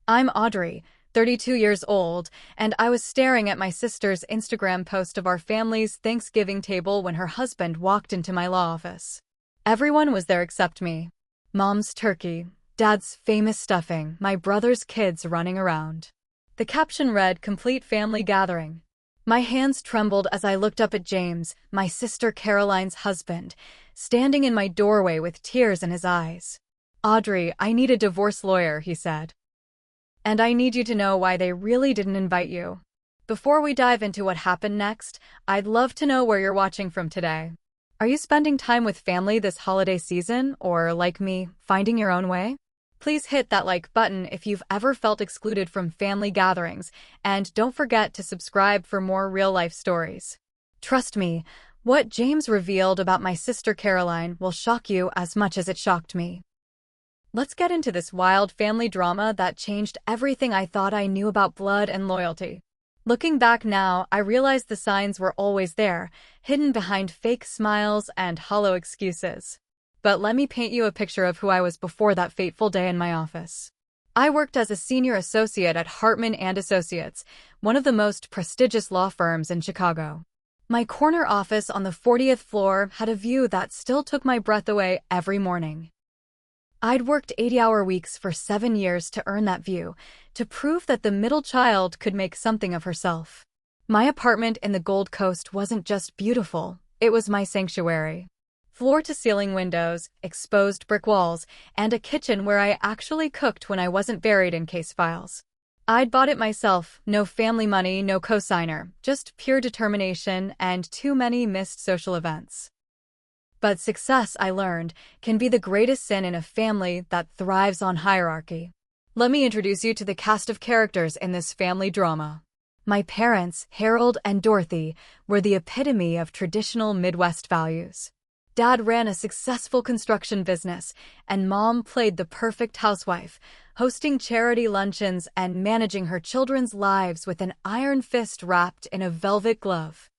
I'm Audrey, 32 years old, and I was staring at my sister's Instagram post of our family's Thanksgiving table when her husband walked into my law office. Everyone was there except me. Mom's turkey, Dad's famous stuffing, my brother's kids running around. The caption read, "Complete family gathering." My hands trembled as I looked up at James, my sister Caroline's husband, standing in my doorway with tears in his eyes. "Audrey, I need a divorce lawyer," he said. "And I need you to know why they really didn't invite you." Before we dive into what happened next, I'd love to know where you're watching from today. Are you spending time with family this holiday season, or, like me, finding your own way? Please hit that like button if you've ever felt excluded from family gatherings, and don't forget to subscribe for more real-life stories. Trust me, what James revealed about my sister Caroline will shock you as much as it shocked me. Let's get into this wild family drama that changed everything I thought I knew about blood and loyalty. Looking back now, I realize the signs were always there, hidden behind fake smiles and hollow excuses. But let me paint you a picture of who I was before that fateful day in my office. I worked as a senior associate at Hartman & Associates, one of the most prestigious law firms in Chicago. My corner office on the 40th floor had a view that still took my breath away every morning. I'd worked 80-hour weeks for 7 years to earn that view, to prove that the middle child could make something of herself. My apartment in the Gold Coast wasn't just beautiful, it was my sanctuary. Floor-to-ceiling windows, exposed brick walls, and a kitchen where I actually cooked when I wasn't buried in case files. I'd bought it myself, no family money, no cosigner, just pure determination and too many missed social events. But success, I learned, can be the greatest sin in a family that thrives on hierarchy. Let me introduce you to the cast of characters in this family drama. My parents, Harold and Dorothy, were the epitome of traditional Midwest values. Dad ran a successful construction business, and Mom played the perfect housewife, hosting charity luncheons and managing her children's lives with an iron fist wrapped in a velvet glove.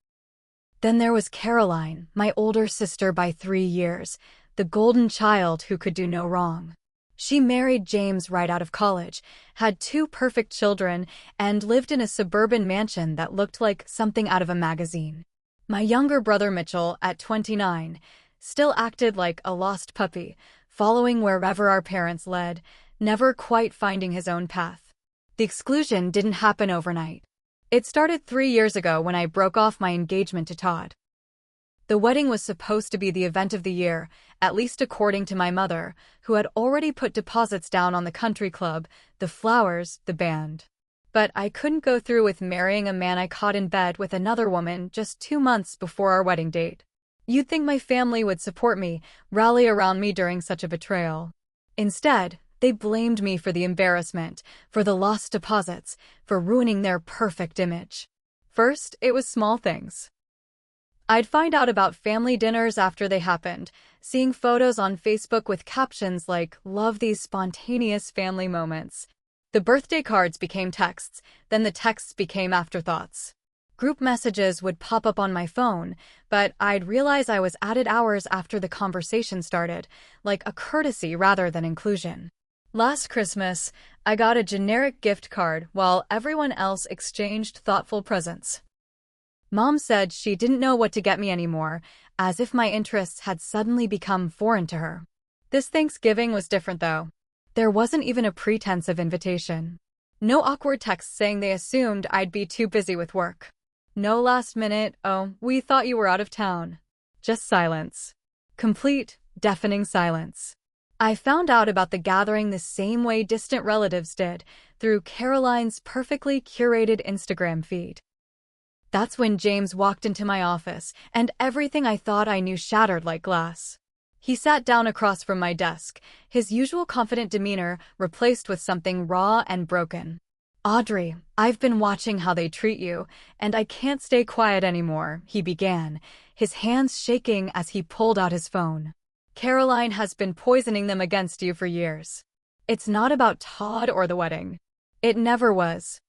Then there was Caroline, my older sister by 3 years, the golden child who could do no wrong. She married James right out of college, had 2 perfect children, and lived in a suburban mansion that looked like something out of a magazine. My younger brother Mitchell, at 29, still acted like a lost puppy, following wherever our parents led, never quite finding his own path. The exclusion didn't happen overnight. It started 3 years ago when I broke off my engagement to Todd. The wedding was supposed to be the event of the year, at least according to my mother, who had already put deposits down on the country club, the flowers, the band. But I couldn't go through with marrying a man I caught in bed with another woman just 2 months before our wedding date. You'd think my family would support me, rally around me during such a betrayal. Instead, they blamed me for the embarrassment, for the lost deposits, for ruining their perfect image. First, it was small things. I'd find out about family dinners after they happened, seeing photos on Facebook with captions like, "Love these spontaneous family moments." The birthday cards became texts, then the texts became afterthoughts. Group messages would pop up on my phone, but I'd realize I was added hours after the conversation started, like a courtesy rather than inclusion. Last Christmas, I got a generic gift card while everyone else exchanged thoughtful presents. Mom said she didn't know what to get me anymore, as if my interests had suddenly become foreign to her. This Thanksgiving was different though. There wasn't even a pretense of invitation. No awkward texts saying they assumed I'd be too busy with work. No last minute, "Oh, we thought you were out of town." Just silence. Complete, deafening silence. I found out about the gathering the same way distant relatives did, through Caroline's perfectly curated Instagram feed. That's when James walked into my office, and everything I thought I knew shattered like glass. He sat down across from my desk, his usual confident demeanor replaced with something raw and broken. "Audrey, I've been watching how they treat you, and I can't stay quiet anymore," he began, his hands shaking as he pulled out his phone. "Caroline has been poisoning them against you for years. It's not about Todd or the wedding. It never was."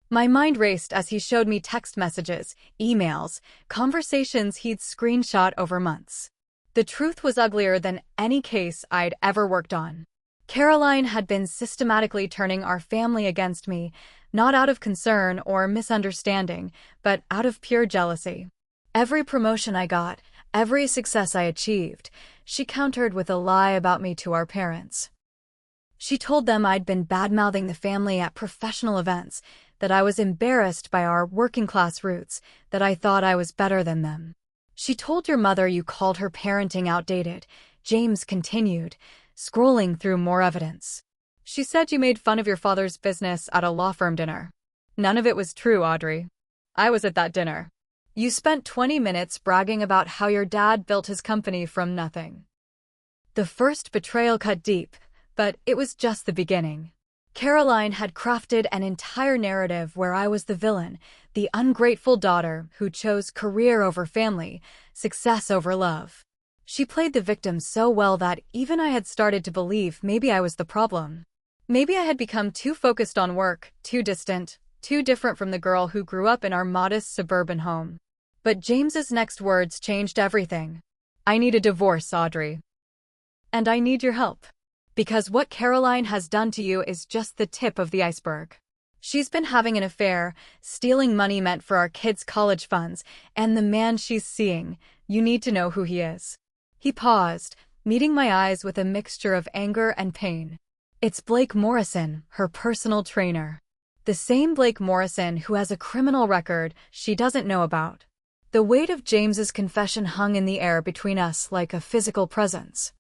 My mind raced as he showed me text messages, emails, conversations he'd screenshot over months. The truth was uglier than any case I'd ever worked on. Caroline had been systematically turning our family against me, not out of concern or misunderstanding, but out of pure jealousy. Every promotion I got, every success I achieved, she countered with a lie about me to our parents. She told them I'd been bad-mouthing the family at professional events, that I was embarrassed by our working-class roots, that I thought I was better than them. She told your mother you called her parenting outdated, James continued, scrolling through more evidence. She said you made fun of your father's business at a law firm dinner. None of it was true, Audrey. I was at that dinner. You spent 20 minutes bragging about how your dad built his company from nothing. The first betrayal cut deep, but it was just the beginning. Caroline had crafted an entire narrative where I was the villain, the ungrateful daughter who chose career over family, success over love. She played the victim so well that even I had started to believe maybe I was the problem. Maybe I had become too focused on work, too distant, too different from the girl who grew up in our modest suburban home. But James's next words changed everything. I need a divorce, Audrey. And I need your help. Because what Caroline has done to you is just the tip of the iceberg. She's been having an affair, stealing money meant for our kids' college funds, and the man she's seeing, you need to know who he is. He paused, meeting my eyes with a mixture of anger and pain. It's Blake Morrison, her personal trainer. The same Blake Morrison who has a criminal record she doesn't know about. The weight of James's confession hung in the air between us like a physical presence.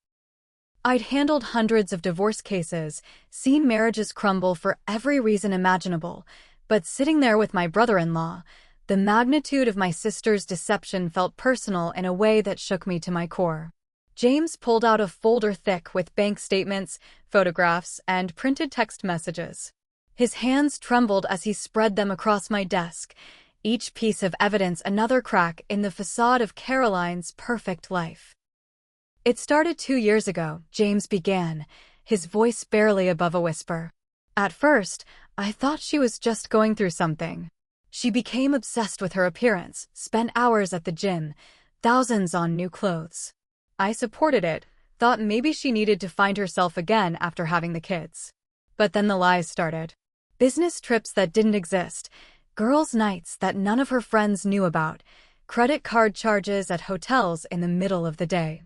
I'd handled hundreds of divorce cases, seen marriages crumble for every reason imaginable, but sitting there with my brother-in-law, the magnitude of my sister's deception felt personal in a way that shook me to my core. James pulled out a folder thick with bank statements, photographs, and printed text messages. His hands trembled as he spread them across my desk, each piece of evidence another crack in the facade of Caroline's perfect life. It started 2 years ago, James began, his voice barely above a whisper. At first, I thought she was just going through something. She became obsessed with her appearance, spent hours at the gym, thousands on new clothes. I supported it, thought maybe she needed to find herself again after having the kids. But then the lies started. Business trips that didn't exist, girls' nights that none of her friends knew about, credit card charges at hotels in the middle of the day.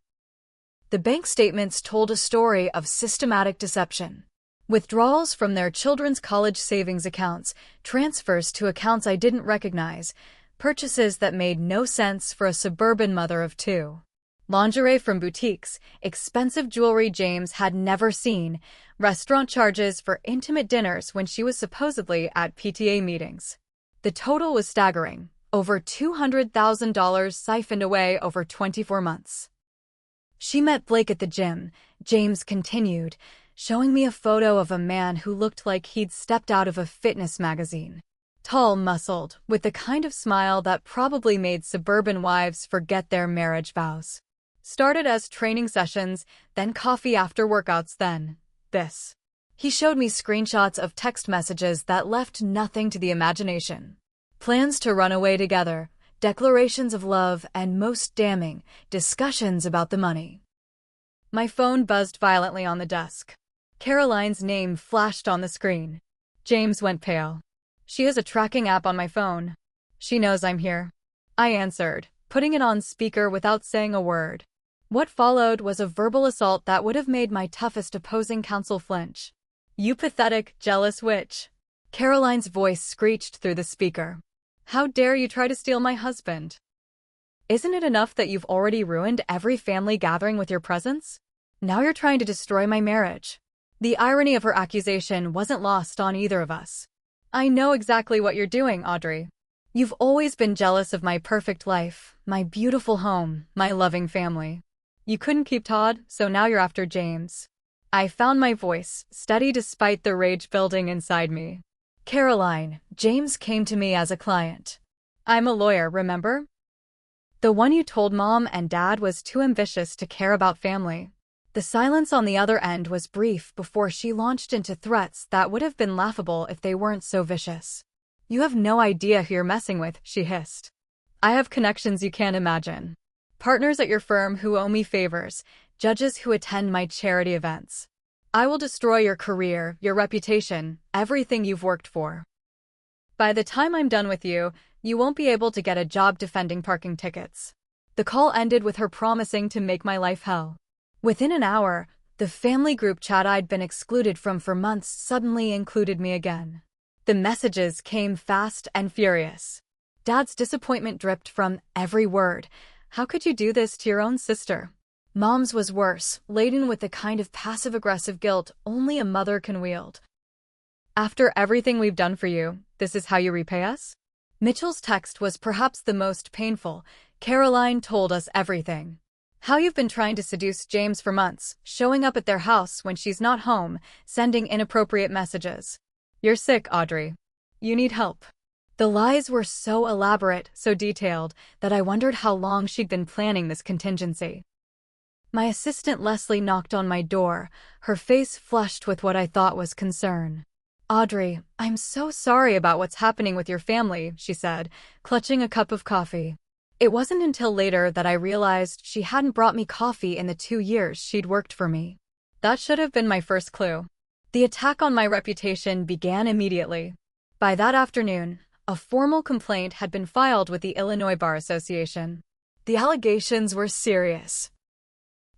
The bank statements told a story of systematic deception. Withdrawals from their children's college savings accounts, transfers to accounts I didn't recognize, purchases that made no sense for a suburban mother of two. Lingerie from boutiques, expensive jewelry James had never seen, restaurant charges for intimate dinners when she was supposedly at PTA meetings. The total was staggering, over $200,000 siphoned away over 24 months. She met Blake at the gym, James continued, showing me a photo of a man who looked like he'd stepped out of a fitness magazine. Tall, muscled, with the kind of smile that probably made suburban wives forget their marriage vows. Started as training sessions, then coffee after workouts, then this. He showed me screenshots of text messages that left nothing to the imagination. Plans to run away together, declarations of love, and most damning, discussions about the money. My phone buzzed violently on the desk. Caroline's name flashed on the screen. James went pale. She has a tracking app on my phone. She knows I'm here. I answered, putting it on speaker without saying a word. What followed was a verbal assault that would have made my toughest opposing counsel flinch. You pathetic, jealous witch. Caroline's voice screeched through the speaker. How dare you try to steal my husband? Isn't it enough that you've already ruined every family gathering with your presence? Now you're trying to destroy my marriage. The irony of her accusation wasn't lost on either of us. I know exactly what you're doing, Audrey. You've always been jealous of my perfect life, my beautiful home, my loving family. You couldn't keep Todd, so now you're after James. I found my voice, steady despite the rage building inside me. Caroline, James came to me as a client. I'm a lawyer, remember? The one you told Mom and Dad was too ambitious to care about family. The silence on the other end was brief before she launched into threats that would have been laughable if they weren't so vicious. You have no idea who you're messing with, she hissed. I have connections you can't imagine. Partners at your firm who owe me favors, judges who attend my charity events. I will destroy your career, your reputation, everything you've worked for. By the time I'm done with you, you won't be able to get a job defending parking tickets. The call ended with her promising to make my life hell. Within an hour, the family group chat I'd been excluded from for months suddenly included me again. The messages came fast and furious. Dad's disappointment dripped from every word. How could you do this to your own sister? Mom's was worse, laden with the kind of passive-aggressive guilt only a mother can wield. After everything we've done for you, this is how you repay us? Mitchell's text was perhaps the most painful. Caroline told us everything. How you've been trying to seduce James for months, showing up at their house when she's not home, sending inappropriate messages. You're sick, Audrey. You need help. The lies were so elaborate, so detailed, that I wondered how long she'd been planning this contingency. My assistant Leslie knocked on my door, her face flushed with what I thought was concern. Audrey, I'm so sorry about what's happening with your family, she said, clutching a cup of coffee. It wasn't until later that I realized she hadn't brought me coffee in the 2 years she'd worked for me. That should have been my first clue. The attack on my reputation began immediately. By that afternoon, a formal complaint had been filed with the Illinois Bar Association. The allegations were serious.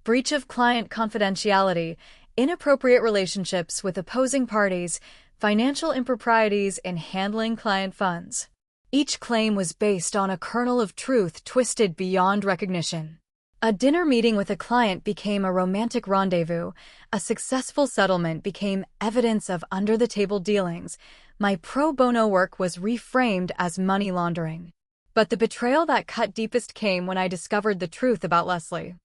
Breach of client confidentiality, inappropriate relationships with opposing parties, financial improprieties in handling client funds. Each claim was based on a kernel of truth twisted beyond recognition. A dinner meeting with a client became a romantic rendezvous. A successful settlement became evidence of under-the-table dealings. My pro bono work was reframed as money laundering. But the betrayal that cut deepest came when I discovered the truth about Leslie.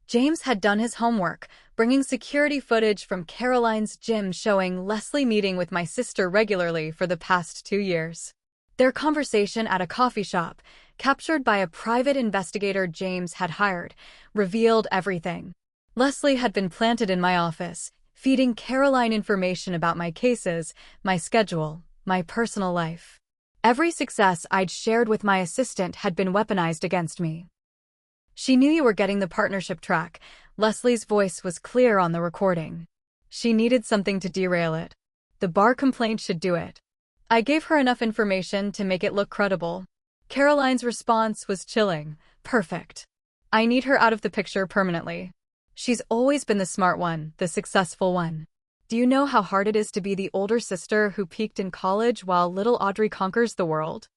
James had done his homework, bringing security footage from Caroline's gym showing Leslie meeting with my sister regularly for the past 2 years. Their conversation at a coffee shop, captured by a private investigator James had hired, revealed everything. Leslie had been planted in my office, feeding Caroline information about my cases, my schedule, my personal life. Every success I'd shared with my assistant had been weaponized against me. She knew you were getting the partnership track. Leslie's voice was clear on the recording. She needed something to derail it. The bar complaint should do it. I gave her enough information to make it look credible. Caroline's response was chilling. Perfect. I need her out of the picture permanently. She's always been the smart one, the successful one. Do you know how hard it is to be the older sister who peaked in college while little Audrey conquers the world?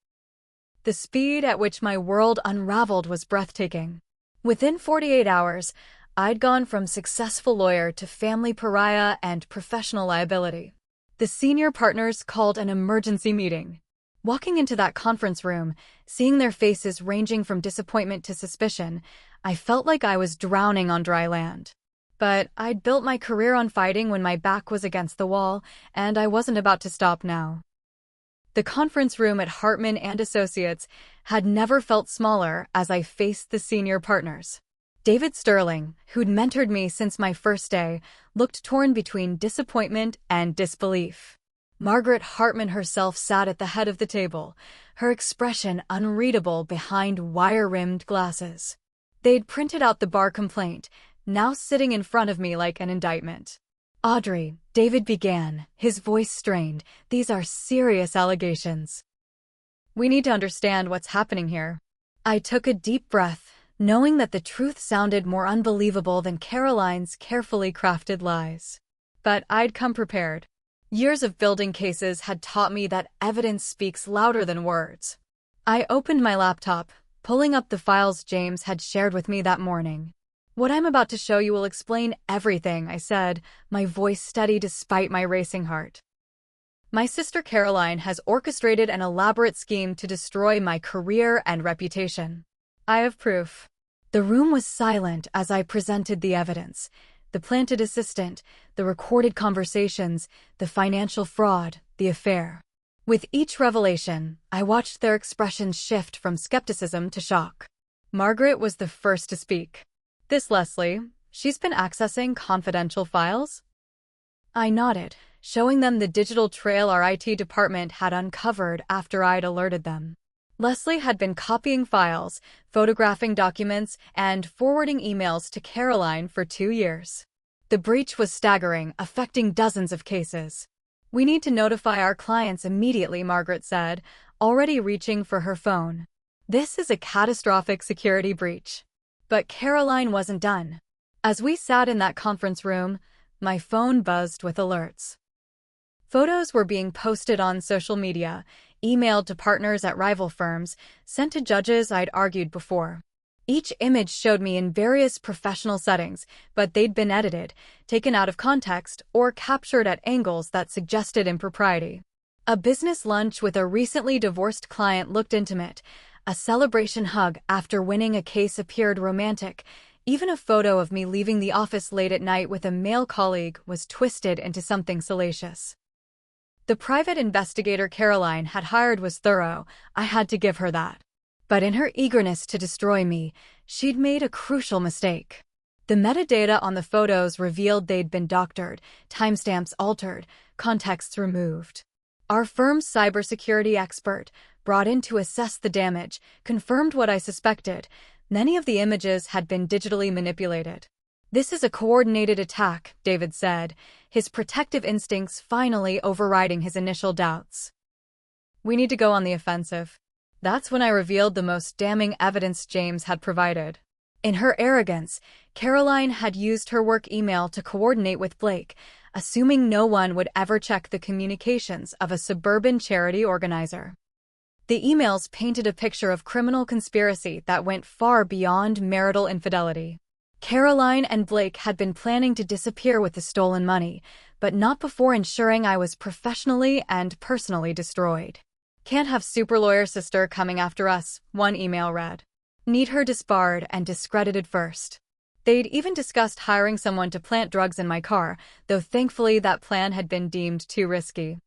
The speed at which my world unraveled was breathtaking. Within 48 hours, I'd gone from successful lawyer to family pariah and professional liability. The senior partners called an emergency meeting. Walking into that conference room, seeing their faces ranging from disappointment to suspicion, I felt like I was drowning on dry land. But I'd built my career on fighting when my back was against the wall, and I wasn't about to stop now. The conference room at Hartman and Associates had never felt smaller as I faced the senior partners. David Sterling, who'd mentored me since my first day, looked torn between disappointment and disbelief. Margaret Hartman herself sat at the head of the table, her expression unreadable behind wire-rimmed glasses. They'd printed out the bar complaint, now sitting in front of me like an indictment. Audrey, David began, his voice strained, these are serious allegations. We need to understand what's happening here. I took a deep breath, knowing that the truth sounded more unbelievable than Caroline's carefully crafted lies. But I'd come prepared. Years of building cases had taught me that evidence speaks louder than words. I opened my laptop, pulling up the files James had shared with me that morning. What I'm about to show you will explain everything, I said, my voice steady despite my racing heart. My sister Caroline has orchestrated an elaborate scheme to destroy my career and reputation. I have proof. The room was silent as I presented the evidence. The planted assistant, the recorded conversations, the financial fraud, the affair. With each revelation, I watched their expressions shift from skepticism to shock. Margaret was the first to speak. This Leslie, she's been accessing confidential files? I nodded, showing them the digital trail our IT department had uncovered after I'd alerted them. Leslie had been copying files, photographing documents, and forwarding emails to Caroline for 2 years. The breach was staggering, affecting dozens of cases. "We need to notify our clients immediately," Margaret said, already reaching for her phone. "This is a catastrophic security breach." But Caroline wasn't done. As we sat in that conference room, my phone buzzed with alerts. Photos were being posted on social media, emailed to partners at rival firms, sent to judges I'd argued before. Each image showed me in various professional settings, but they'd been edited, taken out of context, or captured at angles that suggested impropriety. A business lunch with a recently divorced client looked intimate. A celebration hug after winning a case appeared romantic. Even a photo of me leaving the office late at night with a male colleague was twisted into something salacious. The private investigator Caroline had hired was thorough. I had to give her that. But in her eagerness to destroy me, she'd made a crucial mistake. The metadata on the photos revealed they'd been doctored, timestamps altered, contexts removed. Our firm's cybersecurity expert, brought in to assess the damage, confirmed what I suspected. Many of the images had been digitally manipulated. "This is a coordinated attack," David said, his protective instincts finally overriding his initial doubts. "We need to go on the offensive." That's when I revealed the most damning evidence James had provided. In her arrogance, Caroline had used her work email to coordinate with Blake, assuming no one would ever check the communications of a suburban charity organizer. The emails painted a picture of criminal conspiracy that went far beyond marital infidelity. Caroline and Blake had been planning to disappear with the stolen money, but not before ensuring I was professionally and personally destroyed. "Can't have super lawyer sister coming after us," one email read. "Need her disbarred and discredited first." They'd even discussed hiring someone to plant drugs in my car, though thankfully that plan had been deemed too risky.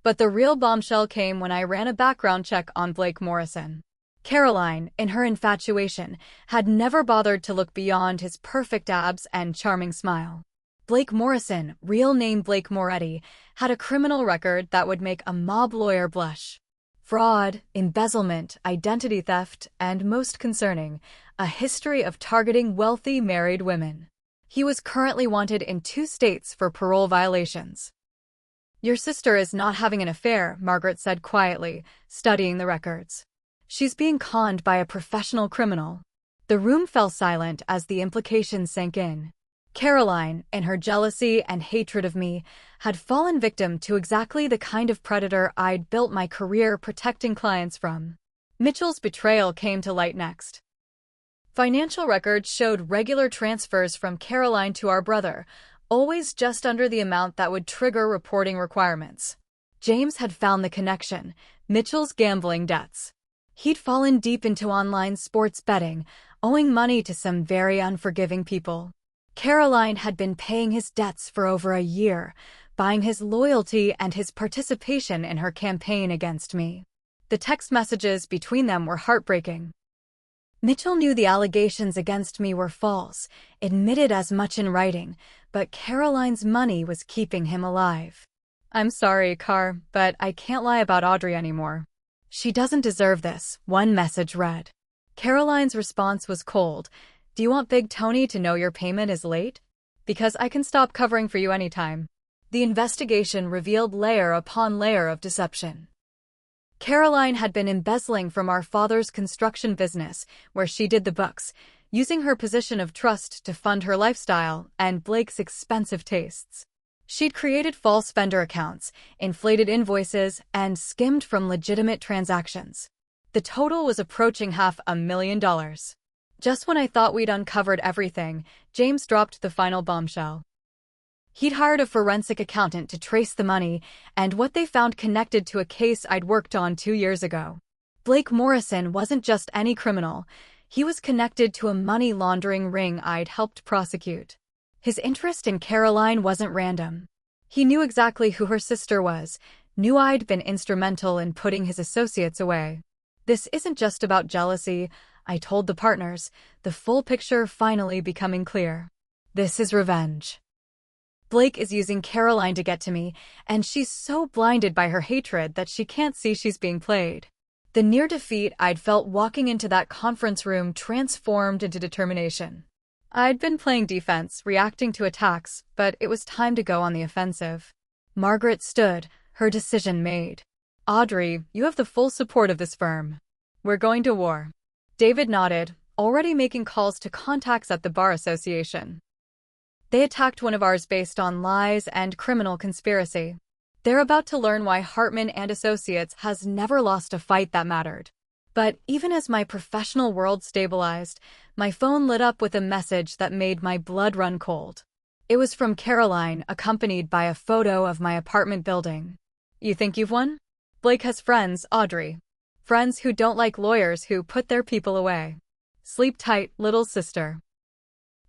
But the real bombshell came when I ran a background check on Blake Morrison. Caroline, in her infatuation, had never bothered to look beyond his perfect abs and charming smile. Blake Morrison, real name Blake Moretti, had a criminal record that would make a mob lawyer blush. Fraud, embezzlement, identity theft, and most concerning, a history of targeting wealthy married women. He was currently wanted in 2 states for parole violations. "Your sister is not having an affair," Margaret said quietly, studying the records. "She's being conned by a professional criminal." The room fell silent as the implications sank in. Caroline, in her jealousy and hatred of me, had fallen victim to exactly the kind of predator I'd built my career protecting clients from. Mitchell's betrayal came to light next. Financial records showed regular transfers from Caroline to our brother, always just under the amount that would trigger reporting requirements. James had found the connection: Mitchell's gambling debts. He'd fallen deep into online sports betting, owing money to some very unforgiving people. Caroline had been paying his debts for over a year, buying his loyalty and his participation in her campaign against me. The text messages between them were heartbreaking. Mitchell knew the allegations against me were false, admitted as much in writing, but Caroline's money was keeping him alive. "I'm sorry, Car, but I can't lie about Audrey anymore. She doesn't deserve this," one message read. Caroline's response was cold. "Do you want Big Tony to know your payment is late? Because I can stop covering for you anytime." The investigation revealed layer upon layer of deception. Caroline had been embezzling from our father's construction business, where she did the books, using her position of trust to fund her lifestyle and Blake's expensive tastes. She'd created false vendor accounts, inflated invoices, and skimmed from legitimate transactions. The total was approaching $500,000. Just when I thought we'd uncovered everything, James dropped the final bombshell. He'd hired a forensic accountant to trace the money, and what they found connected to a case I'd worked on 2 years ago. Blake Morrison wasn't just any criminal. He was connected to a money laundering ring I'd helped prosecute. His interest in Caroline wasn't random. He knew exactly who her sister was, knew I'd been instrumental in putting his associates away. "This isn't just about jealousy," I told the partners, the full picture finally becoming clear. "This is revenge. Blake is using Caroline to get to me, and she's so blinded by her hatred that she can't see she's being played." The near defeat I'd felt walking into that conference room transformed into determination. I'd been playing defense, reacting to attacks, but it was time to go on the offensive. Margaret stood, her decision made. Audrey, you have the full support of this firm. We're going to war. David nodded, already making calls to contacts at the Bar Association. They attacked one of ours based on lies and criminal conspiracy. They're about to learn why Hartman and Associates has never lost a fight that mattered. But even as my professional world stabilized, my phone lit up with a message that made my blood run cold. It was from Caroline, accompanied by a photo of my apartment building. You think you've won? Blake has friends, Audrey. Friends who don't like lawyers who put their people away. Sleep tight, little sister.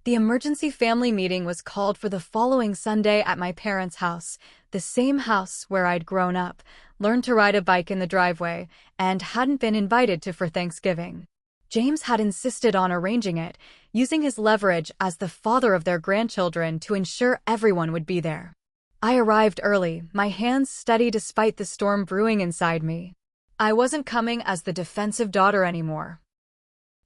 The emergency family meeting was called for the following Sunday at my parents' house, the same house where I'd grown up, learned to ride a bike in the driveway, and hadn't been invited to for Thanksgiving. James had insisted on arranging it, using his leverage as the father of their grandchildren to ensure everyone would be there. I arrived early, my hands steady despite the storm brewing inside me. I wasn't coming as the defensive daughter anymore.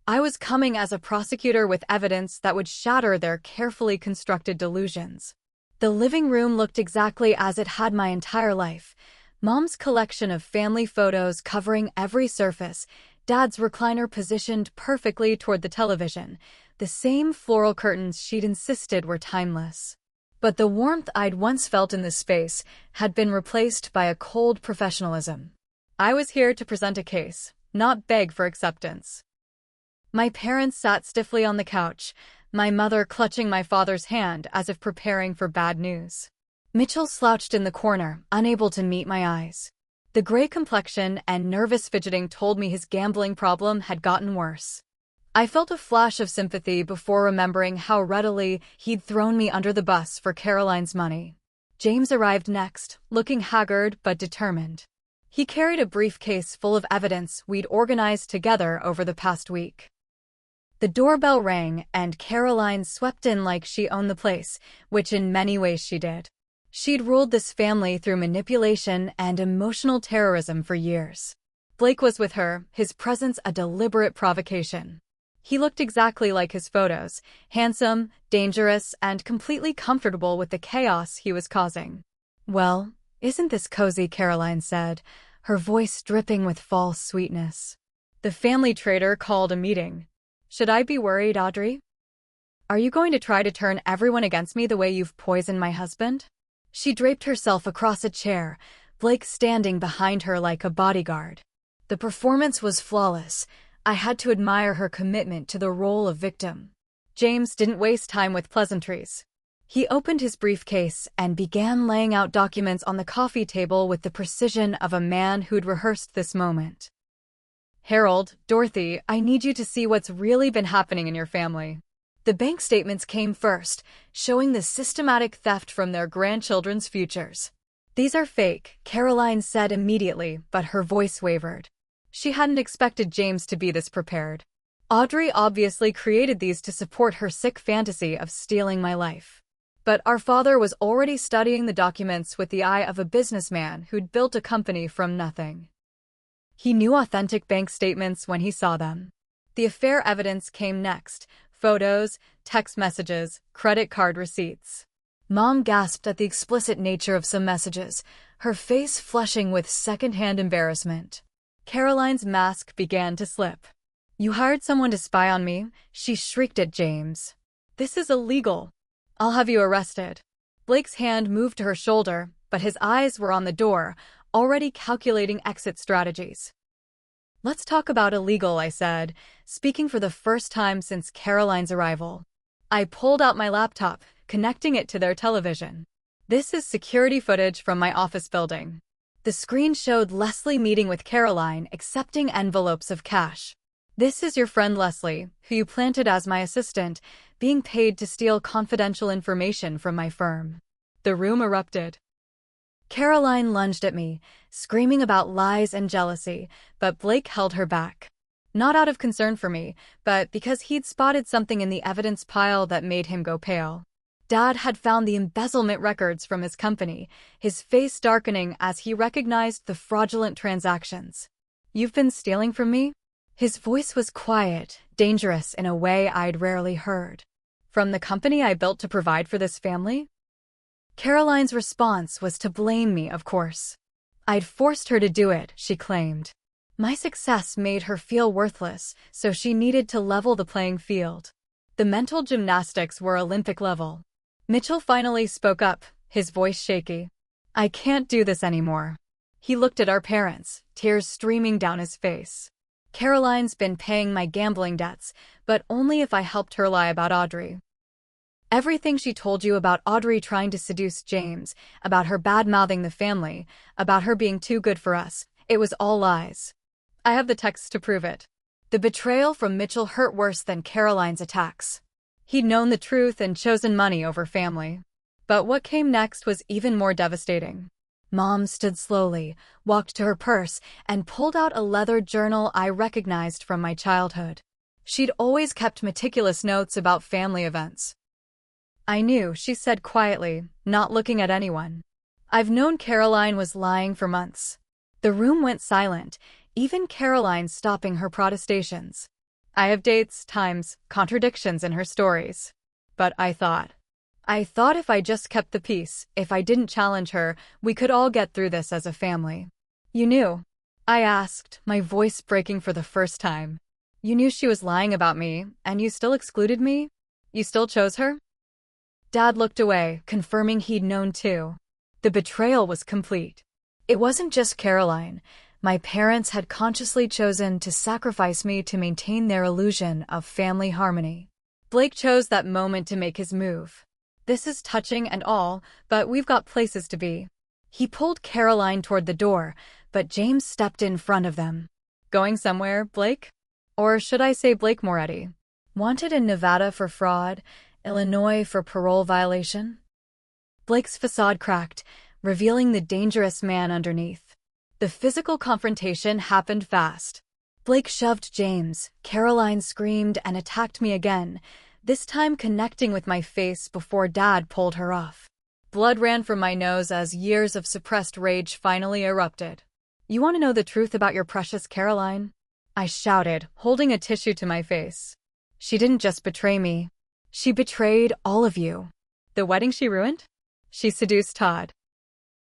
I was coming as a prosecutor with evidence that would shatter their carefully constructed delusions. The living room looked exactly as it had my entire life. Mom's collection of family photos covering every surface, Dad's recliner positioned perfectly toward the television, the same floral curtains she'd insisted were timeless. But the warmth I'd once felt in this space had been replaced by a cold professionalism. I was here to present a case, not beg for acceptance. My parents sat stiffly on the couch, my mother clutching my father's hand as if preparing for bad news. Mitchell slouched in the corner, unable to meet my eyes. The gray complexion and nervous fidgeting told me his gambling problem had gotten worse. I felt a flash of sympathy before remembering how readily he'd thrown me under the bus for Caroline's money. James arrived next, looking haggard but determined. He carried a briefcase full of evidence we'd organized together over the past week. The doorbell rang, and Caroline swept in like she owned the place, which in many ways she did. She'd ruled this family through manipulation and emotional terrorism for years. Blake was with her, his presence a deliberate provocation. He looked exactly like his photos, handsome, dangerous, and completely comfortable with the chaos he was causing. "Well, isn't this cozy?" Caroline said, her voice dripping with false sweetness. The family traitor called a meeting. "Should I be worried, Audrey? Are you going to try to turn everyone against me the way you've poisoned my husband?" She draped herself across a chair, Blake standing behind her like a bodyguard. The performance was flawless. I had to admire her commitment to the role of victim. James didn't waste time with pleasantries. He opened his briefcase and began laying out documents on the coffee table with the precision of a man who'd rehearsed this moment. "Harold, Dorothy, I need you to see what's really been happening in your family." The bank statements came first, showing the systematic theft from their grandchildren's futures. "These are fake," Caroline said immediately, but her voice wavered. She hadn't expected James to be this prepared. "Audrey obviously created these to support her sick fantasy of stealing my life. But our father was already studying the documents with the eye of a businessman who'd built a company from nothing. He knew authentic bank statements when he saw them. The affair evidence came next. Photos, text messages, credit card receipts." Mom gasped at the explicit nature of some messages, her face flushing with secondhand embarrassment. Caroline's mask began to slip. "You hired someone to spy on me?" she shrieked at James. "This is illegal. I'll have you arrested." Blake's hand moved to her shoulder, but his eyes were on the door, already calculating exit strategies. "Let's talk about illegal," I said, speaking for the first time since Caroline's arrival. I pulled out my laptop, connecting it to their television. "This is security footage from my office building." The screen showed Leslie meeting with Caroline, accepting envelopes of cash. "This is your friend Leslie, who you planted as my assistant, being paid to steal confidential information from my firm." The room erupted. Caroline lunged at me, screaming about lies and jealousy, but Blake held her back. Not out of concern for me, but because he'd spotted something in the evidence pile that made him go pale. Dad had found the embezzlement records from his company, his face darkening as he recognized the fraudulent transactions. "You've been stealing from me?" His voice was quiet, dangerous in a way I'd rarely heard. From the company I built to provide for this family? Caroline's response was to blame me, of course. I'd forced her to do it, she claimed. My success made her feel worthless, so she needed to level the playing field. The mental gymnastics were Olympic level. Mitchell finally spoke up, his voice shaky. I can't do this anymore. He looked at our parents, tears streaming down his face. Caroline's been paying my gambling debts, but only if I helped her lie about Audrey. Everything she told you about Audrey trying to seduce James, about her bad-mouthing the family, about her being too good for us, it was all lies. I have the texts to prove it. The betrayal from Mitchell hurt worse than Caroline's attacks. He'd known the truth and chosen money over family. But what came next was even more devastating. Mom stood slowly, walked to her purse, and pulled out a leather journal I recognized from my childhood. She'd always kept meticulous notes about family events. I knew, she said quietly, not looking at anyone. I've known Caroline was lying for months. The room went silent, even Caroline stopping her protestations. I have dates, times, contradictions in her stories. But I thought if I just kept the peace, if I didn't challenge her, we could all get through this as a family. You knew? I asked, my voice breaking for the first time. You knew she was lying about me, and you still excluded me? You still chose her? Dad looked away, confirming he'd known too. The betrayal was complete. It wasn't just Caroline. My parents had consciously chosen to sacrifice me to maintain their illusion of family harmony. Blake chose that moment to make his move. This is touching and all, but we've got places to be. He pulled Caroline toward the door, but James stepped in front of them. Going somewhere, Blake? Or should I say Blake Moretti? Wanted in Nevada for fraud, Illinois for parole violation? Blake's facade cracked, revealing the dangerous man underneath. The physical confrontation happened fast. Blake shoved James, Caroline screamed and attacked me again, this time connecting with my face before Dad pulled her off. Blood ran from my nose as years of suppressed rage finally erupted. You want to know the truth about your precious Caroline? I shouted, holding a tissue to my face. She didn't just betray me. She betrayed all of you. The wedding she ruined? She seduced Todd.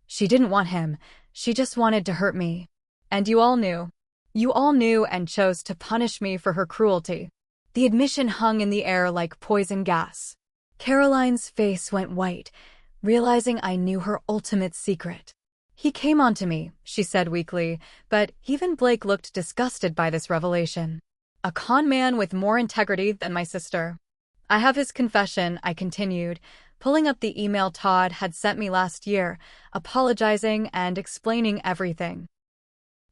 She didn't want him. She just wanted to hurt me. And you all knew. You all knew and chose to punish me for her cruelty. The admission hung in the air like poison gas. Caroline's face went white, realizing I knew her ultimate secret. He came onto me, she said weakly, but even Blake looked disgusted by this revelation. A con man with more integrity than my sister. I have his confession, I continued, pulling up the email Todd had sent me last year, apologizing and explaining everything.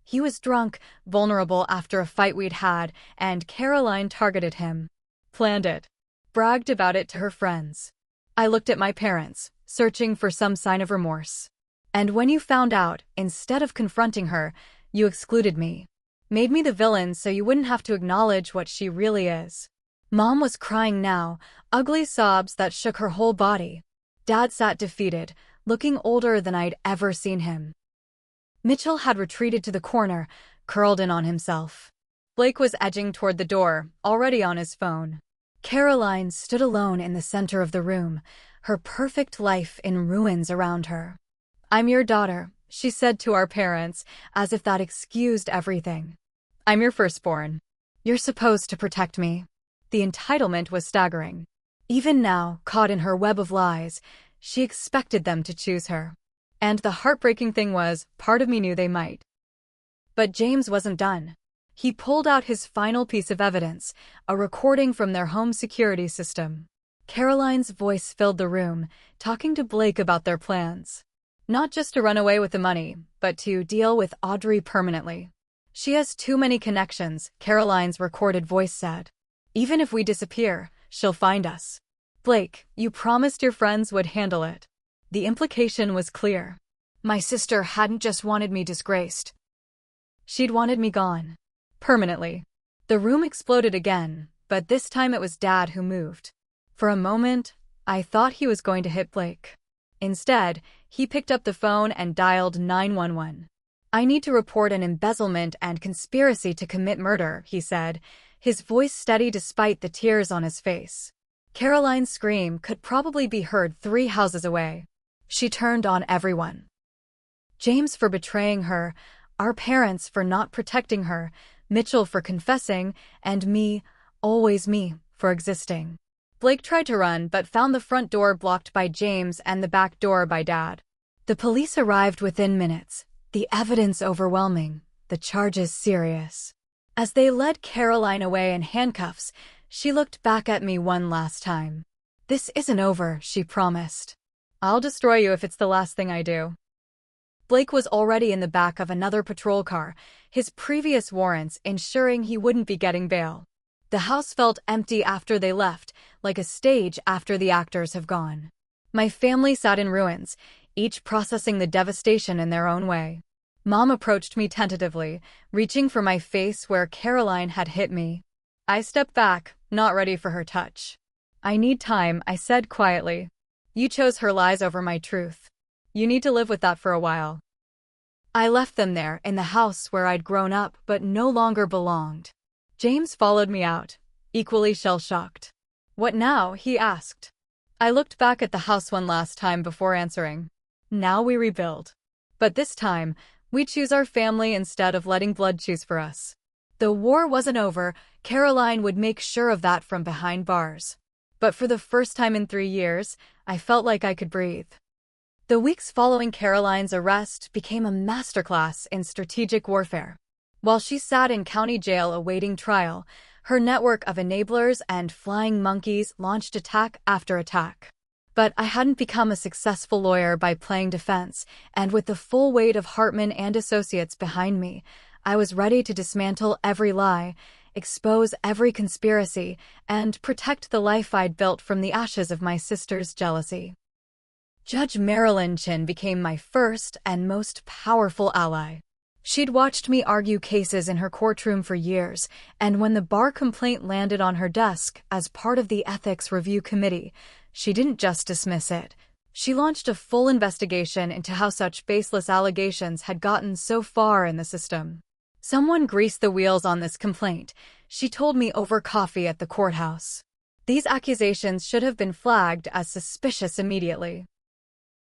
He was drunk, vulnerable after a fight we'd had, and Caroline targeted him. Planned it. Bragged about it to her friends. I looked at my parents, searching for some sign of remorse. And when you found out, instead of confronting her, you excluded me. Made me the villain so you wouldn't have to acknowledge what she really is. Mom was crying now, ugly sobs that shook her whole body. Dad sat defeated, looking older than I'd ever seen him. Mitchell had retreated to the corner, curled in on himself. Blake was edging toward the door, already on his phone. Caroline stood alone in the center of the room, her perfect life in ruins around her. I'm your daughter, she said to our parents, as if that excused everything. I'm your firstborn. You're supposed to protect me. The entitlement was staggering. Even now, caught in her web of lies, she expected them to choose her. And the heartbreaking thing was, part of me knew they might. But James wasn't done. He pulled out his final piece of evidence, a recording from their home security system. Caroline's voice filled the room, talking to Blake about their plans. Not just to run away with the money, but to deal with Audrey permanently. She has too many connections, Caroline's recorded voice said. Even if we disappear, she'll find us. Blake, you promised your friends would handle it. The implication was clear. My sister hadn't just wanted me disgraced. She'd wanted me gone. Permanently. The room exploded again, but this time it was Dad who moved. For a moment, I thought he was going to hit Blake. Instead, he picked up the phone and dialed 911. I need to report an embezzlement and conspiracy to commit murder, he said, his voice steady despite the tears on his face. Caroline's scream could probably be heard 3 houses away. She turned on everyone. James for betraying her, our parents for not protecting her, Mitchell for confessing, and me, always me, for existing. Blake tried to run but found the front door blocked by James and the back door by Dad. The police arrived within minutes, the evidence overwhelming, the charges serious. As they led Caroline away in handcuffs, she looked back at me one last time. "This isn't over," she promised. "I'll destroy you if it's the last thing I do." Blake was already in the back of another patrol car, his previous warrants ensuring he wouldn't be getting bail. The house felt empty after they left, like a stage after the actors have gone. My family sat in ruins, each processing the devastation in their own way. Mom approached me tentatively, reaching for my face where Caroline had hit me. I stepped back, not ready for her touch. "I need time," I said quietly. "You chose her lies over my truth. You need to live with that for a while." I left them there, in the house where I'd grown up but no longer belonged. James followed me out, equally shell-shocked. "What now?" he asked. I looked back at the house one last time before answering. "Now we rebuild. But this time, we choose our family instead of letting blood choose for us." The war wasn't over, Caroline would make sure of that from behind bars. But for the first time in 3 years, I felt like I could breathe. The weeks following Caroline's arrest became a masterclass in strategic warfare. While she sat in county jail awaiting trial, her network of enablers and flying monkeys launched attack after attack. But I hadn't become a successful lawyer by playing defense, and with the full weight of Hartman and Associates behind me, I was ready to dismantle every lie, expose every conspiracy, and protect the life I'd built from the ashes of my sister's jealousy. Judge Marilyn Chin became my first and most powerful ally. She'd watched me argue cases in her courtroom for years, and when the bar complaint landed on her desk as part of the Ethics Review Committee, she didn't just dismiss it. She launched a full investigation into how such baseless allegations had gotten so far in the system. "Someone greased the wheels on this complaint," she told me over coffee at the courthouse. "These accusations should have been flagged as suspicious immediately."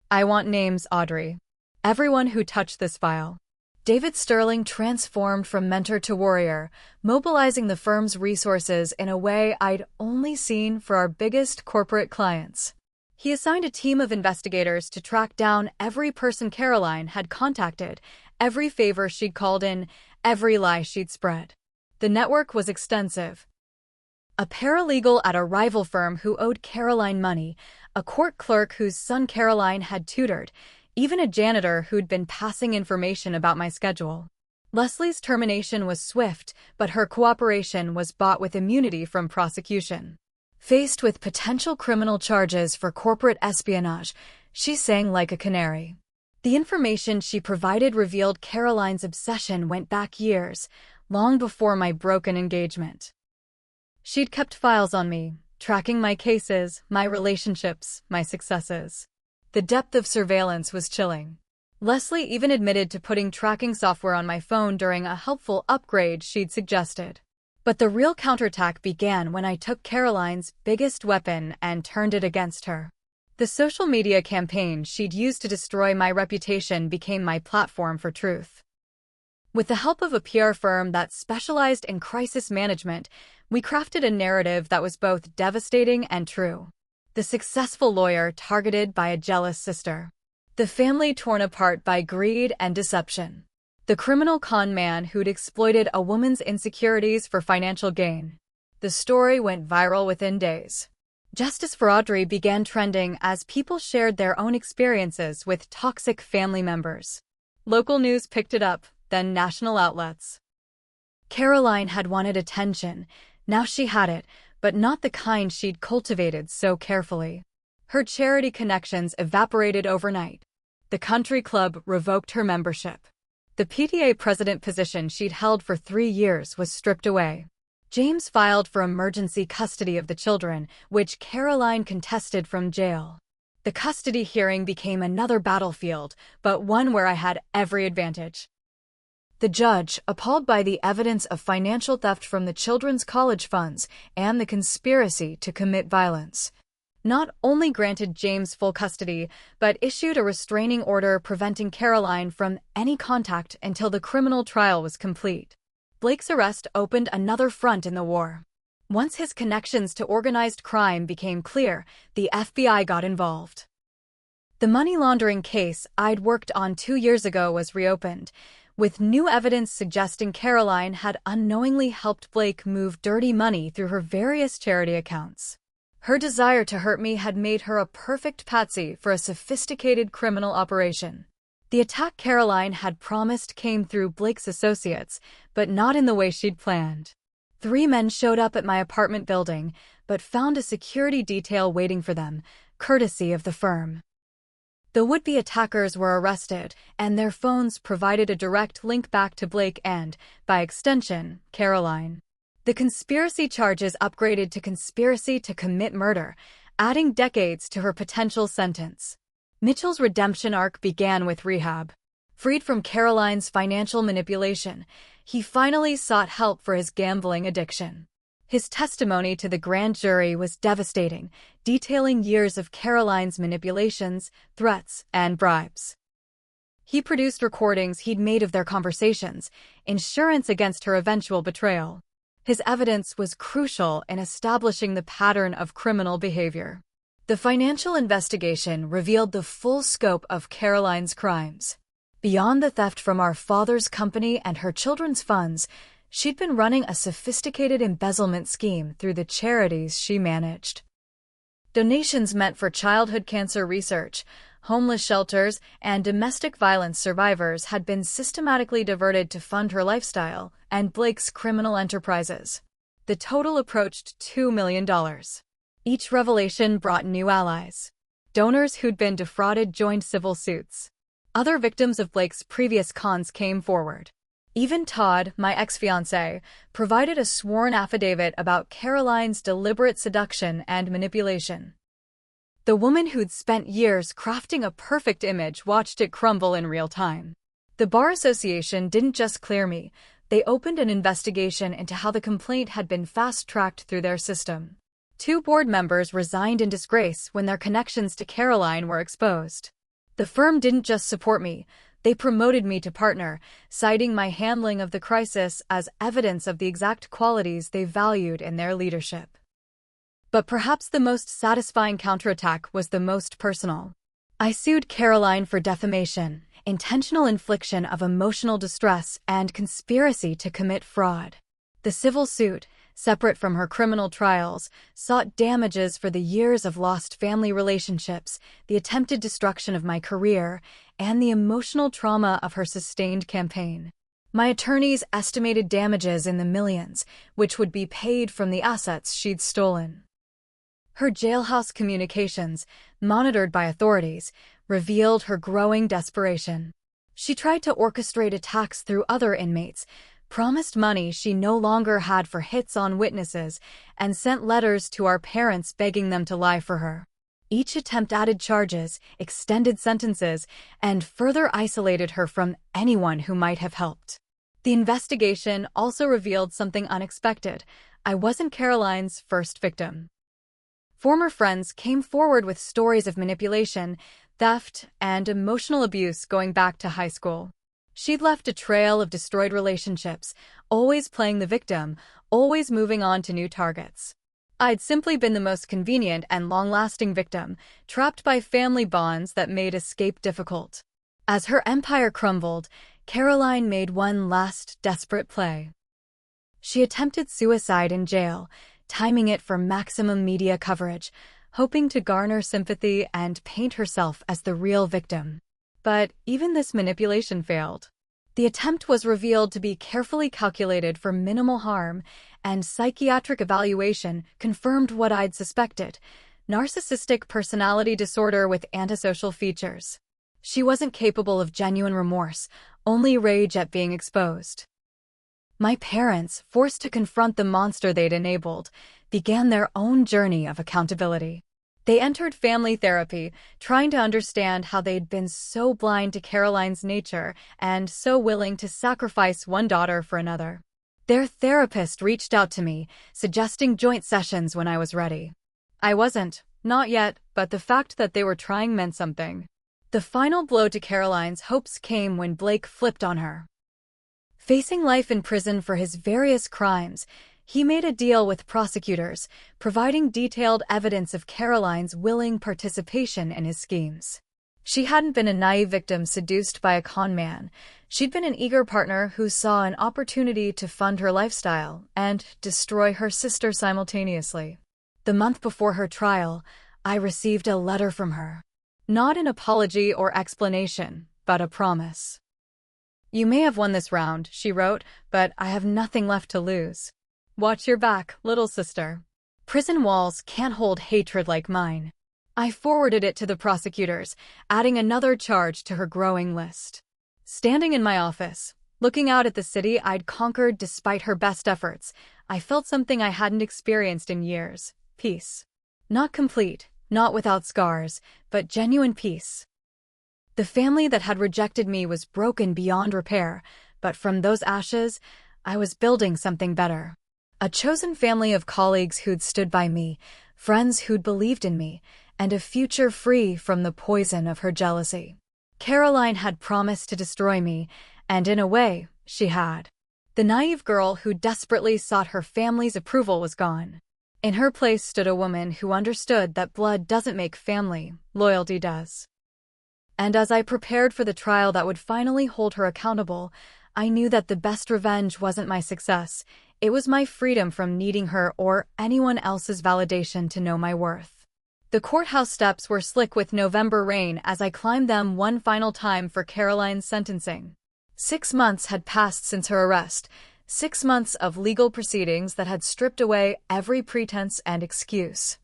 I want names, Audrey. Everyone who touched this file. David Sterling transformed from mentor to warrior, mobilizing the firm's resources in a way I'd only seen for our biggest corporate clients. He assigned a team of investigators to track down every person Caroline had contacted, every favor she'd called in, every lie she'd spread. The network was extensive. A paralegal at a rival firm who owed Caroline money, a court clerk whose son Caroline had tutored, even a janitor who'd been passing information about my schedule. Leslie's termination was swift, but her cooperation was bought with immunity from prosecution. Faced with potential criminal charges for corporate espionage, she sang like a canary. The information she provided revealed Caroline's obsession went back years, long before my broken engagement. She'd kept files on me, tracking my cases, my relationships, my successes. The depth of surveillance was chilling. Leslie even admitted to putting tracking software on my phone during a helpful upgrade she'd suggested. But the real counterattack began when I took Caroline's biggest weapon and turned it against her. The social media campaign she'd used to destroy my reputation became my platform for truth. With the help of a PR firm that specialized in crisis management, we crafted a narrative that was both devastating and true. The successful lawyer targeted by a jealous sister. The family torn apart by greed and deception. The criminal con man who'd exploited a woman's insecurities for financial gain. The story went viral within days. Justice for Audrey began trending as people shared their own experiences with toxic family members. Local news picked it up, then national outlets. Caroline had wanted attention. Now she had it, but not the kind she'd cultivated so carefully. Her charity connections evaporated overnight. The country club revoked her membership. The PTA president position she'd held for 3 years was stripped away. James filed for emergency custody of the children, which Caroline contested from jail. The custody hearing became another battlefield, but one where I had every advantage. The judge, appalled by the evidence of financial theft from the children's college funds and the conspiracy to commit violence, not only granted James full custody, but issued a restraining order preventing Caroline from any contact until the criminal trial was complete. Blake's arrest opened another front in the war. Once his connections to organized crime became clear, the FBI got involved. The money laundering case I'd worked on 2 years ago was reopened, with new evidence suggesting Caroline had unknowingly helped Blake move dirty money through her various charity accounts. Her desire to hurt me had made her a perfect patsy for a sophisticated criminal operation. The attack Caroline had promised came through Blake's associates, but not in the way she'd planned. 3 men showed up at my apartment building, but found a security detail waiting for them, courtesy of the firm. The would-be attackers were arrested, and their phones provided a direct link back to Blake and, by extension, Caroline. The conspiracy charges upgraded to conspiracy to commit murder, adding decades to her potential sentence. Mitchell's redemption arc began with rehab. Freed from Caroline's financial manipulation, he finally sought help for his gambling addiction. His testimony to the grand jury was devastating, detailing years of Caroline's manipulations, threats, and bribes. He produced recordings he'd made of their conversations, insurance against her eventual betrayal. His evidence was crucial in establishing the pattern of criminal behavior. The financial investigation revealed the full scope of Caroline's crimes. Beyond the theft from our father's company and her children's funds, she'd been running a sophisticated embezzlement scheme through the charities she managed. Donations meant for childhood cancer research, homeless shelters, and domestic violence survivors had been systematically diverted to fund her lifestyle and Blake's criminal enterprises. The total approached $2 million. Each revelation brought new allies. Donors who'd been defrauded joined civil suits. Other victims of Blake's previous cons came forward. Even Todd, my ex-fiancé, provided a sworn affidavit about Caroline's deliberate seduction and manipulation. The woman who'd spent years crafting a perfect image watched it crumble in real time. The Bar Association didn't just clear me, they opened an investigation into how the complaint had been fast-tracked through their system. 2 board members resigned in disgrace when their connections to Caroline were exposed. The firm didn't just support me, they promoted me to partner, citing my handling of the crisis as evidence of the exact qualities they valued in their leadership. But perhaps the most satisfying counterattack was the most personal. I sued Caroline for defamation, intentional infliction of emotional distress, and conspiracy to commit fraud. The civil suit, separate from her criminal trials, sought damages for the years of lost family relationships, the attempted destruction of my career, and the emotional trauma of her sustained campaign. My attorneys estimated damages in the millions, which would be paid from the assets she'd stolen. Her jailhouse communications, monitored by authorities, revealed her growing desperation. She tried to orchestrate attacks through other inmates, promised money she no longer had for hits on witnesses, and sent letters to our parents begging them to lie for her. Each attempt added charges, extended sentences, and further isolated her from anyone who might have helped. The investigation also revealed something unexpected. I wasn't Caroline's first victim. Former friends came forward with stories of manipulation, theft, and emotional abuse going back to high school. She'd left a trail of destroyed relationships, always playing the victim, always moving on to new targets. I'd simply been the most convenient and long-lasting victim, trapped by family bonds that made escape difficult. As her empire crumbled, Caroline made one last desperate play. She attempted suicide in jail, timing it for maximum media coverage, hoping to garner sympathy and paint herself as the real victim. But even this manipulation failed. The attempt was revealed to be carefully calculated for minimal harm, and psychiatric evaluation confirmed what I'd suspected: narcissistic personality disorder with antisocial features. She wasn't capable of genuine remorse, only rage at being exposed. My parents, forced to confront the monster they'd enabled, began their own journey of accountability. They entered family therapy, trying to understand how they'd been so blind to Caroline's nature and so willing to sacrifice one daughter for another. Their therapist reached out to me, suggesting joint sessions when I was ready. I wasn't, not yet, but the fact that they were trying meant something. The final blow to Caroline's hopes came when Blake flipped on her. Facing life in prison for his various crimes, he made a deal with prosecutors, providing detailed evidence of Caroline's willing participation in his schemes. She hadn't been a naive victim seduced by a con man. She'd been an eager partner who saw an opportunity to fund her lifestyle and destroy her sister simultaneously. The month before her trial, I received a letter from her. Not an apology or explanation, but a promise. "You may have won this round," she wrote, "but I have nothing left to lose. Watch your back, little sister. Prison walls can't hold hatred like mine." I forwarded it to the prosecutors, adding another charge to her growing list. Standing in my office, looking out at the city I'd conquered despite her best efforts, I felt something I hadn't experienced in years: peace. Not complete, not without scars, but genuine peace. The family that had rejected me was broken beyond repair, but from those ashes, I was building something better. A chosen family of colleagues who'd stood by me, friends who'd believed in me, and a future free from the poison of her jealousy. Caroline had promised to destroy me, and in a way, she had. The naive girl who desperately sought her family's approval was gone. In her place stood a woman who understood that blood doesn't make family, loyalty does. And as I prepared for the trial that would finally hold her accountable, I knew that the best revenge wasn't my success. It was my freedom from needing her or anyone else's validation to know my worth. The courthouse steps were slick with November rain as I climbed them one final time for Caroline's sentencing. 6 months had passed since her arrest, 6 months of legal proceedings that had stripped away every pretense and excuse.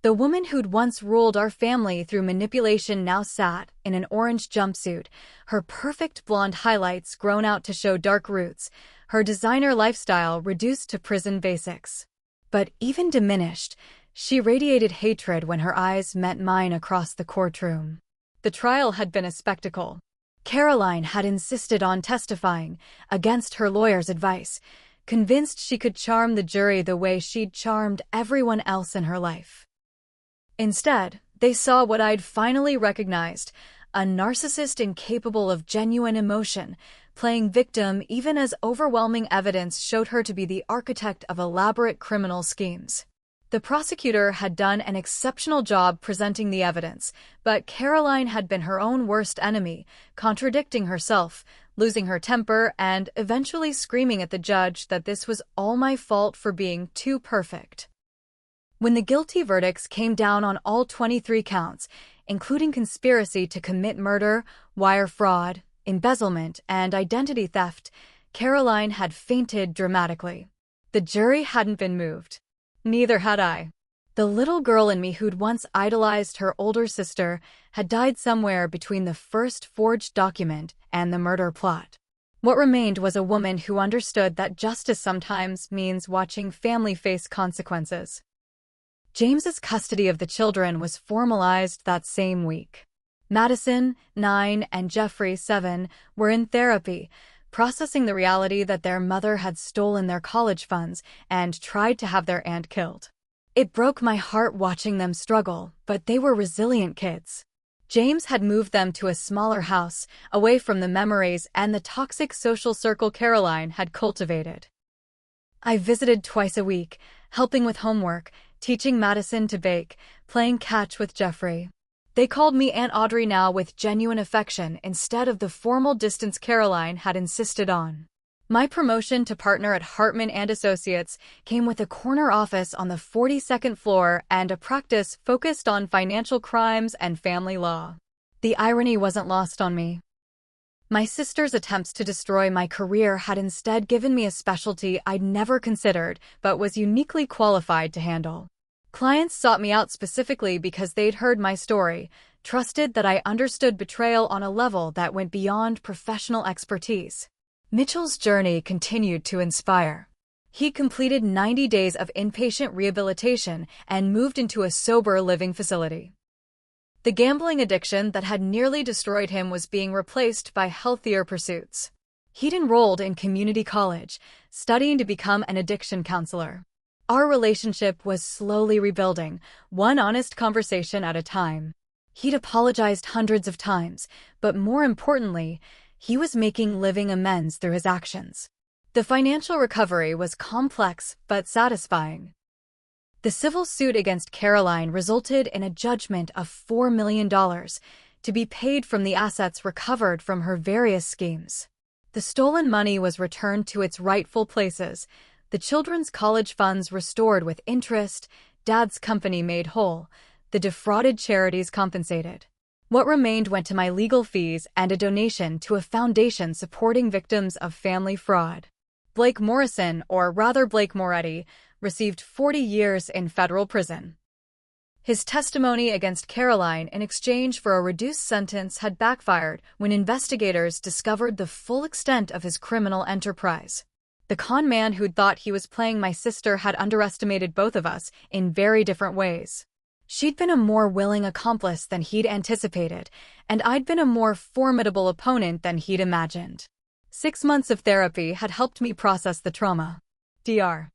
The woman who'd once ruled our family through manipulation now sat in an orange jumpsuit, her perfect blonde highlights grown out to show dark roots, her designer lifestyle reduced to prison basics. But even diminished, she radiated hatred when her eyes met mine across the courtroom. The trial had been a spectacle. Caroline had insisted on testifying, against her lawyer's advice, convinced she could charm the jury the way she'd charmed everyone else in her life. Instead, they saw what I'd finally recognized: a narcissist incapable of genuine emotion, playing victim even as overwhelming evidence showed her to be the architect of elaborate criminal schemes. The prosecutor had done an exceptional job presenting the evidence, but Caroline had been her own worst enemy, contradicting herself, losing her temper, and eventually screaming at the judge that this was all my fault for being too perfect. When the guilty verdicts came down on all 23 counts, including conspiracy to commit murder, wire fraud, embezzlement, and identity theft, Caroline had fainted dramatically. The jury hadn't been moved. Neither had I. The little girl in me who'd once idolized her older sister had died somewhere between the first forged document and the murder plot. What remained was a woman who understood that justice sometimes means watching family face consequences. James's custody of the children was formalized that same week. Madison, 9, and Jeffrey, 7, were in therapy, processing the reality that their mother had stolen their college funds and tried to have their aunt killed. It broke my heart watching them struggle, but they were resilient kids. James had moved them to a smaller house, away from the memories and the toxic social circle Caroline had cultivated. I visited twice a week, helping with homework, teaching Madison to bake, playing catch with Jeffrey. They called me Aunt Audrey now with genuine affection instead of the formal distance Caroline had insisted on. My promotion to partner at Hartman & Associates came with a corner office on the 42nd floor and a practice focused on financial crimes and family law. The irony wasn't lost on me. My sister's attempts to destroy my career had instead given me a specialty I'd never considered but was uniquely qualified to handle. Clients sought me out specifically because they'd heard my story, trusted that I understood betrayal on a level that went beyond professional expertise. Mitchell's journey continued to inspire. He completed 90 days of inpatient rehabilitation and moved into a sober living facility. The gambling addiction that had nearly destroyed him was being replaced by healthier pursuits. He'd enrolled in community college, studying to become an addiction counselor. Our relationship was slowly rebuilding, one honest conversation at a time. He'd apologized hundreds of times, but more importantly, he was making living amends through his actions. The financial recovery was complex but satisfying. The civil suit against Caroline resulted in a judgment of $4 million to be paid from the assets recovered from her various schemes. The stolen money was returned to its rightful places, the children's college funds restored with interest, Dad's company made whole, the defrauded charities compensated. What remained went to my legal fees and a donation to a foundation supporting victims of family fraud. Blake Morrison, or rather Blake Moretti, received 40 years in federal prison. His testimony against Caroline in exchange for a reduced sentence had backfired when investigators discovered the full extent of his criminal enterprise. The con man who'd thought he was playing my sister had underestimated both of us in very different ways. She'd been a more willing accomplice than he'd anticipated, and I'd been a more formidable opponent than he'd imagined. 6 months of therapy had helped me process the trauma. Dr.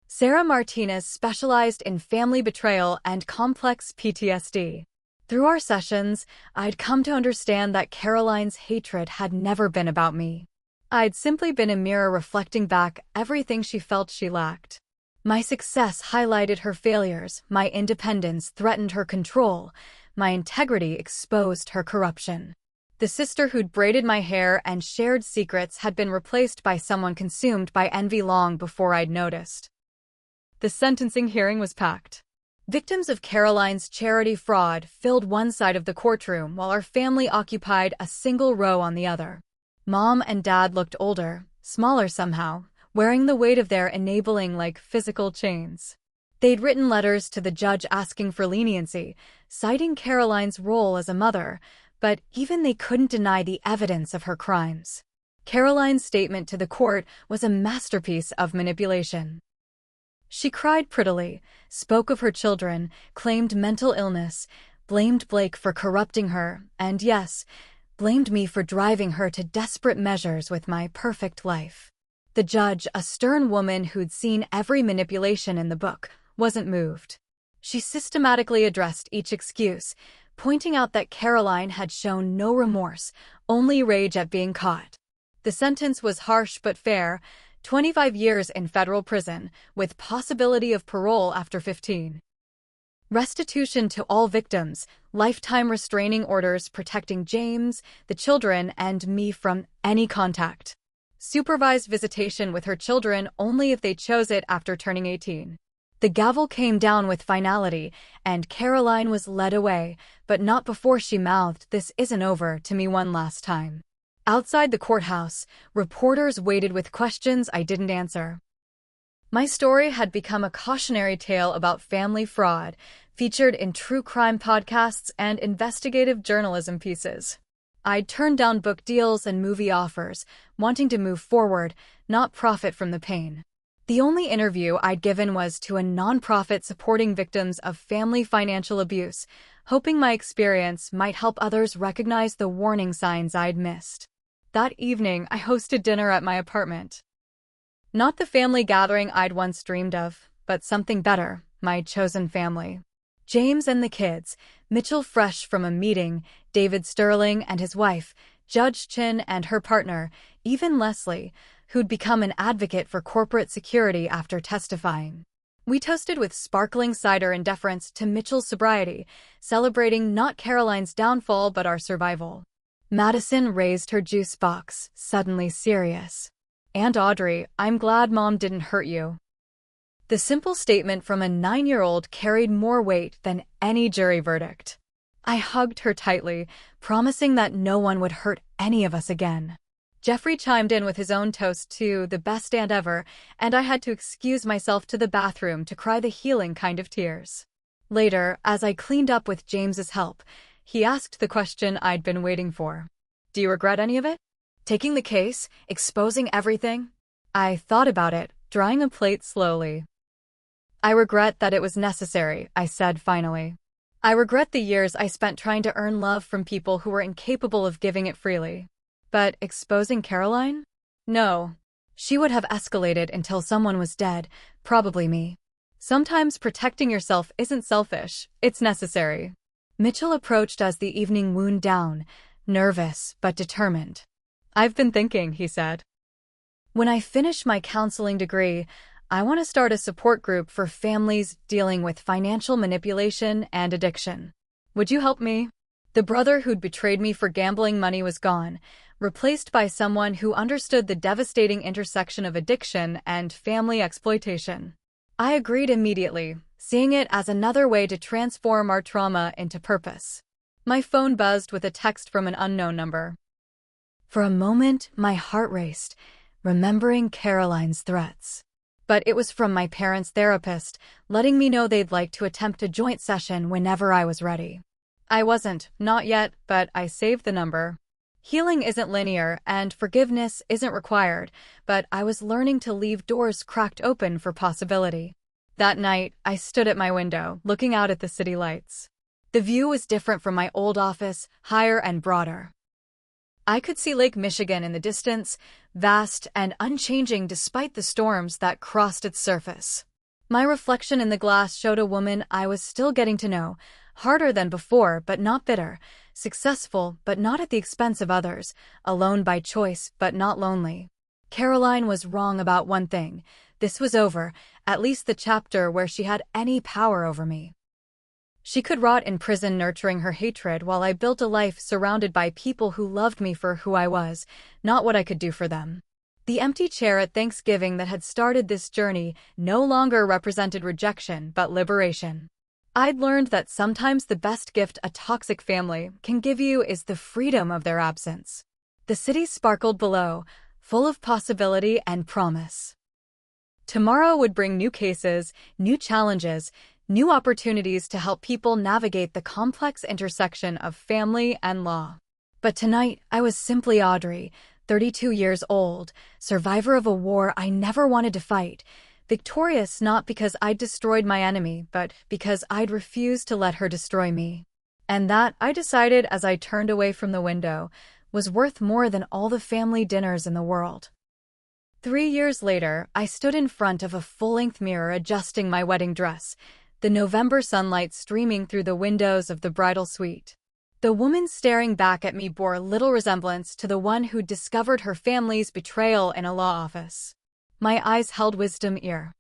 Sarah Martinez specialized in family betrayal and complex PTSD. Through our sessions, I'd come to understand that Caroline's hatred had never been about me. I'd simply been a mirror reflecting back everything she felt she lacked. My success highlighted her failures, my independence threatened her control, my integrity exposed her corruption. The sister who'd braided my hair and shared secrets had been replaced by someone consumed by envy long before I'd noticed. The sentencing hearing was packed. Victims of Caroline's charity fraud filled one side of the courtroom while our family occupied a single row on the other. Mom and Dad looked older, smaller somehow, wearing the weight of their enabling like physical chains. They'd written letters to the judge asking for leniency, citing Caroline's role as a mother, but even they couldn't deny the evidence of her crimes. Caroline's statement to the court was a masterpiece of manipulation. She cried prettily, spoke of her children, claimed mental illness, blamed Blake for corrupting her, and yes, blamed me for driving her to desperate measures with my perfect life. The judge, a stern woman who'd seen every manipulation in the book, wasn't moved. She systematically addressed each excuse, pointing out that Caroline had shown no remorse, only rage at being caught. The sentence was harsh but fair, 25 years in federal prison, with possibility of parole after 15. Restitution to all victims, lifetime restraining orders protecting James, the children, and me from any contact. Supervised visitation with her children only if they chose it after turning 18. The gavel came down with finality, and Caroline was led away, but not before she mouthed, "This isn't over," to me one last time. Outside the courthouse, reporters waited with questions I didn't answer. My story had become a cautionary tale about family fraud, featured in true crime podcasts and investigative journalism pieces. I'd turned down book deals and movie offers, wanting to move forward, not profit from the pain. The only interview I'd given was to a nonprofit supporting victims of family financial abuse, hoping my experience might help others recognize the warning signs I'd missed. That evening, I hosted dinner at my apartment. Not the family gathering I'd once dreamed of, but something better, my chosen family. James and the kids, Mitchell fresh from a meeting, David Sterling and his wife, Judge Chin and her partner, even Leslie, who'd become an advocate for corporate security after testifying. We toasted with sparkling cider in deference to Mitchell's sobriety, celebrating not Caroline's downfall but our survival. Madison raised her juice box, suddenly serious. "Aunt Audrey, I'm glad Mom didn't hurt you." The simple statement from a 9-year-old carried more weight than any jury verdict. I hugged her tightly, promising that no one would hurt any of us again. Jeffrey chimed in with his own toast to "the best aunt ever," and I had to excuse myself to the bathroom to cry the healing kind of tears. Later, as I cleaned up with James's help, he asked the question I'd been waiting for. "Do you regret any of it? Taking the case? Exposing everything?" I thought about it, drying a plate slowly. I regret that it was necessary, I said finally. I regret the years I spent trying to earn love from people who were incapable of giving it freely. But exposing Caroline? No. She would have escalated until someone was dead, probably me. Sometimes protecting yourself isn't selfish, it's necessary. Mitchell approached as the evening wound down, nervous but determined. I've been thinking, he said. When I finish my counseling degree, I want to start a support group for families dealing with financial manipulation and addiction. Would you help me? The brother who'd betrayed me for gambling money was gone, replaced by someone who understood the devastating intersection of addiction and family exploitation. I agreed immediately, seeing it as another way to transform our trauma into purpose. My phone buzzed with a text from an unknown number. For a moment, my heart raced, remembering Caroline's threats. But it was from my parents' therapist, letting me know they'd like to attempt a joint session whenever I was ready. I wasn't, not yet, but I saved the number. Healing isn't linear, and forgiveness isn't required, but I was learning to leave doors cracked open for possibility. That night, I stood at my window, looking out at the city lights. The view was different from my old office, higher and broader. I could see Lake Michigan in the distance, vast and unchanging despite the storms that crossed its surface. My reflection in the glass showed a woman I was still getting to know, harder than before but not bitter, successful but not at the expense of others, alone by choice but not lonely. Caroline was wrong about one thing. This was over, at least the chapter where she had any power over me. She could rot in prison nurturing her hatred while I built a life surrounded by people who loved me for who I was, not what I could do for them. The empty chair at Thanksgiving that had started this journey no longer represented rejection but liberation. I'd learned that sometimes the best gift a toxic family can give you is the freedom of their absence. The city sparkled below, full of possibility and promise. Tomorrow would bring new cases, new challenges, new opportunities to help people navigate the complex intersection of family and law. But tonight, I was simply Audrey, 32 years old, survivor of a war I never wanted to fight, victorious not because I'd destroyed my enemy, but because I'd refused to let her destroy me. And that, I decided as I turned away from the window, was worth more than all the family dinners in the world. 3 years later, I stood in front of a full-length mirror adjusting my wedding dress, the November sunlight streaming through the windows of the bridal suite. The woman staring back at me bore little resemblance to the one who'd discovered her family's betrayal in a law office. My eyes held wisdom ear.